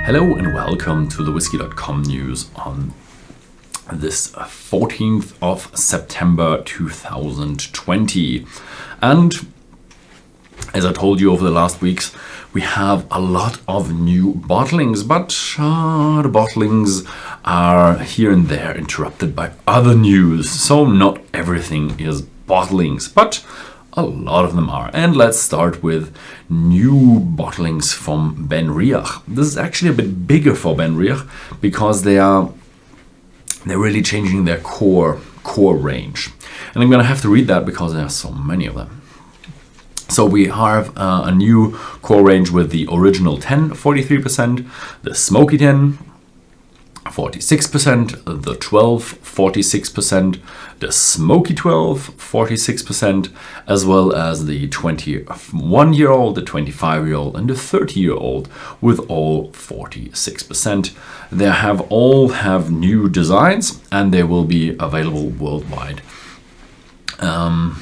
Hello and welcome to the Whisky.com news on this 14th of September 2020. And as I told you over the last weeks, we have a lot of new bottlings, but the bottlings are here and there interrupted by other news. So not everything is bottlings, but a lot of them are. And let's start with new bottlings from Benriach. This is actually a bit bigger for Benriach because they're really changing their core range. And I'm gonna have to read that because there are so many of them. So we have a new core range with the original 10, 43%, the Smoky 10, 46%, the 12, 46%, the Smoky 12, 46%, as well as the 21-year-old, the 25-year-old, and the 30-year-old with all 46%. They all have new designs and they will be available worldwide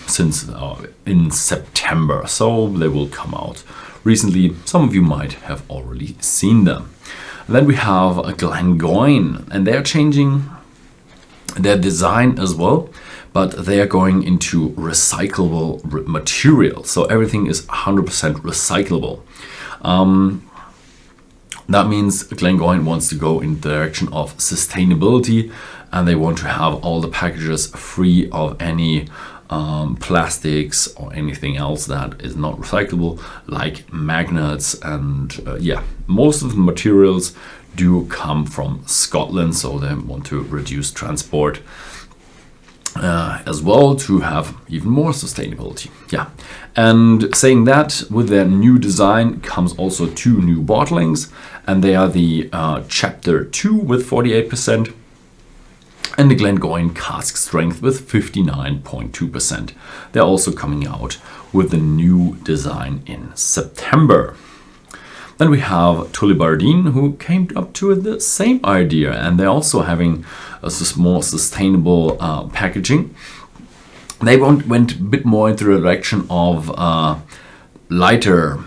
since in September. So they will come out recently. Some of you might have already seen them. Then we have a Glengoyne, and they're changing their design as well, but they are going into recyclable material. So everything is 100% recyclable. That means Glengoyne wants to go in the direction of sustainability, and they want to have all the packages free of any plastics or anything else that is not recyclable, like magnets. And most of the materials do come from Scotland, so they want to reduce transport as well to have even more sustainability. And saying that, with their new design comes also two new bottlings, and they are the Chapter 2 with 48%. and the Glengoyne cask strength with 59.2%. They're also coming out with the new design in September. Then we have Tullibardine, who came up to the same idea, and they're also having a more sustainable packaging. They went a bit more into the direction of lighter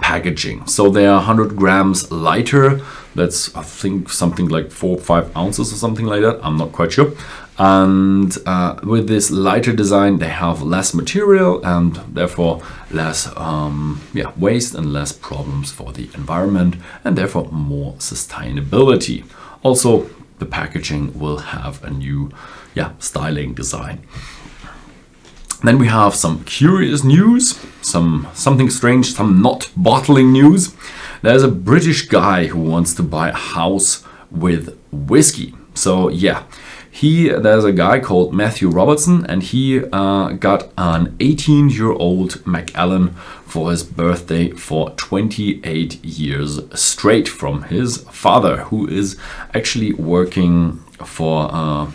packaging. So they are 100 grams lighter. That's, I think, something like 4 or 5 ounces or something like that. I'm not quite sure. And with this lighter design, they have less material and therefore less waste and less problems for the environment, and therefore more sustainability. Also, the packaging will have a new styling design. Then we have some curious news, something strange, some not bottling news. There's a British guy who wants to buy a house with whiskey. So there's a guy called Matthew Robertson, and he got an 18-year-old Macallan for his birthday for 28 years straight from his father, who is actually working for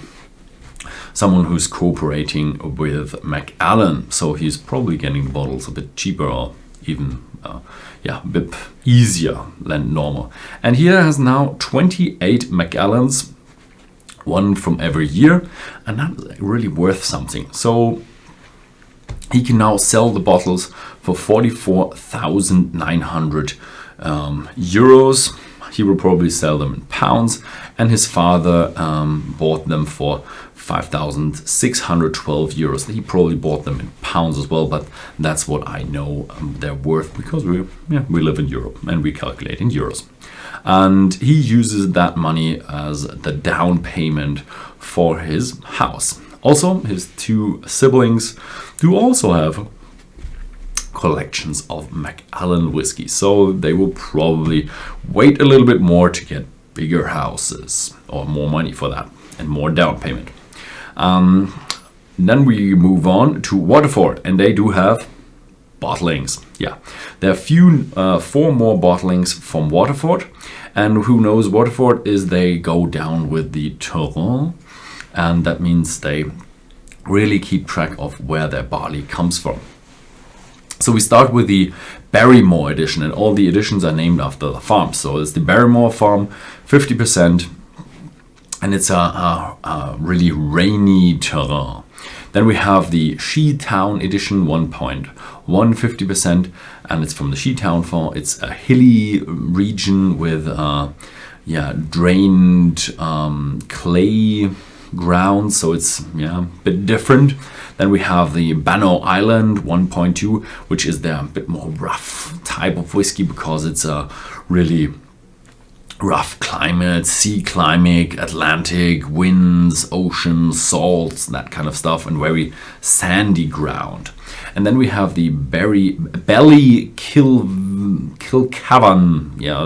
someone who's cooperating with Macallan. So he's probably getting bottles a bit cheaper, or even a bit easier than normal. And he has now 28 Macallans, one from every year, and that's really worth something. So he can now sell the bottles for 44,900 euros. He will probably sell them in pounds, and his father bought them for 5,612 euros. He probably bought them in pounds as well, but that's what I know they're worth, because we live in Europe and we calculate in euros. And he uses that money as the down payment for his house. Also, his 2 siblings do also have collections of Macallan whiskey, so they will probably wait a little bit more to get bigger houses, or more money for that, and more down payment. Then we move on to Waterford, and they do have bottlings. There are 4 more bottlings from Waterford, and who knows Waterford is they go down with the terroir, and that means they really keep track of where their barley comes from. So we start with the Barrymore edition, and all the editions are named after the farm. So it's the Barrymore farm, 50%, and it's a really rainy terroir. Then we have the Town edition 1.150%, and it's from the Town farm. It's a hilly region with drained clay ground, so it's a bit different. Then we have the Banno Island 1.2, which is the bit more rough type of whiskey because it's a really rough climate, sea climate, Atlantic winds, oceans, salts, that kind of stuff, and very sandy ground. And then we have the Kilcavan,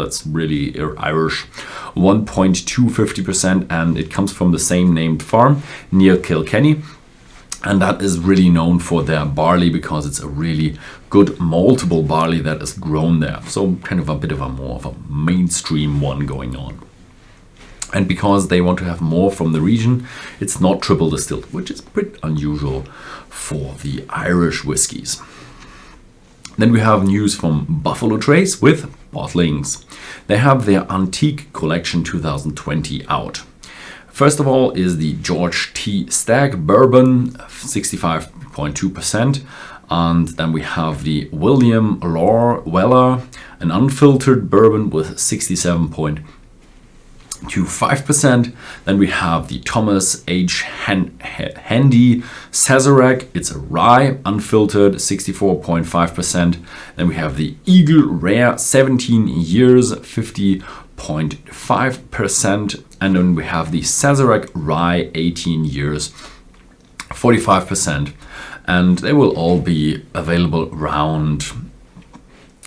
that's really Irish, 1.250%, and it comes from the same named farm near Kilkenny. And that is really known for their barley because it's a really good maltable barley that is grown there. So kind of a bit of a more of a mainstream one going on. And because they want to have more from the region, it's not triple distilled, which is pretty unusual for the Irish whiskies. Then we have news from Buffalo Trace with Bottlings. They have their Antique Collection 2020 out. First of all is the George T. Stagg Bourbon, 65.2%. And then we have the William Weller, an unfiltered bourbon with 67.25%. Then we have the Thomas H. Handy Sazerac. It's a rye, unfiltered, 64.5%. Then we have the Eagle Rare, 17 years, 50.5%. And then we have the Sazerac Rye, 18 years, 45%. And they will all be available around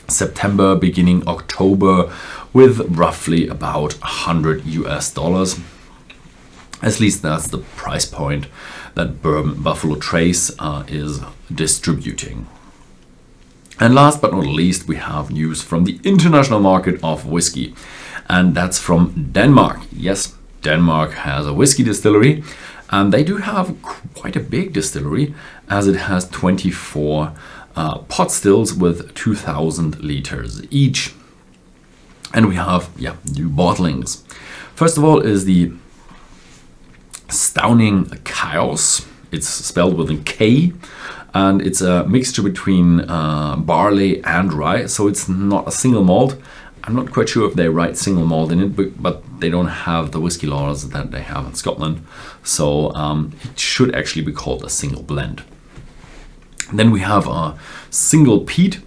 September, beginning October, with roughly about $100. At least that's the price point that Buffalo Trace is distributing. And last but not least, we have news from the international market of whiskey. And that's from Denmark. Yes, Denmark has a whiskey distillery, and they do have quite a big distillery, as it has 24 pot stills with 2,000 liters each. And we have new bottlings. First of all is the Stauning Chaos. It's spelled with a K, and it's a mixture between barley and rye, so it's not a single malt. I'm not quite sure if they write single malt in it, but they don't have the whiskey laws that they have in Scotland. So it should actually be called a single blend. Then we have a single peat,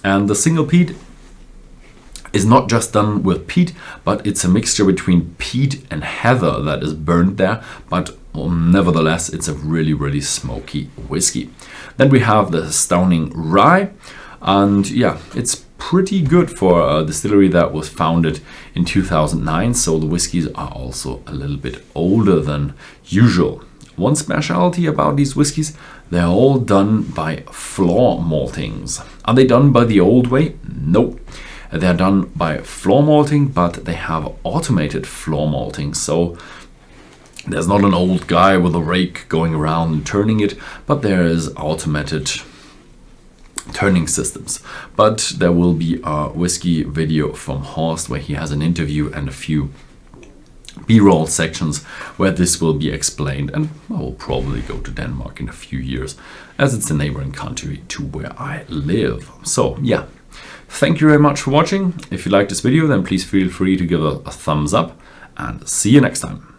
and the single peat is not just done with peat, but it's a mixture between peat and heather that is burned there, but nevertheless it's a really, really smoky whiskey. Then we have the Stauning Rye, and it's pretty good for a distillery that was founded in 2009, so the whiskies are also a little bit older than usual. One specialty about these whiskies, they're all done by floor maltings. Are they done by the old way? No. They're done by floor malting, but they have automated floor malting, so there's not an old guy with a rake going around and turning it, but there is automated turning systems. But there will be a whiskey video from Horst where he has an interview and a few B-roll sections where this will be explained, and I will probably go to Denmark in a few years as it's a neighboring country to where I live. So thank you very much for watching. If you like this video, then please feel free to give a thumbs up, and see you next time.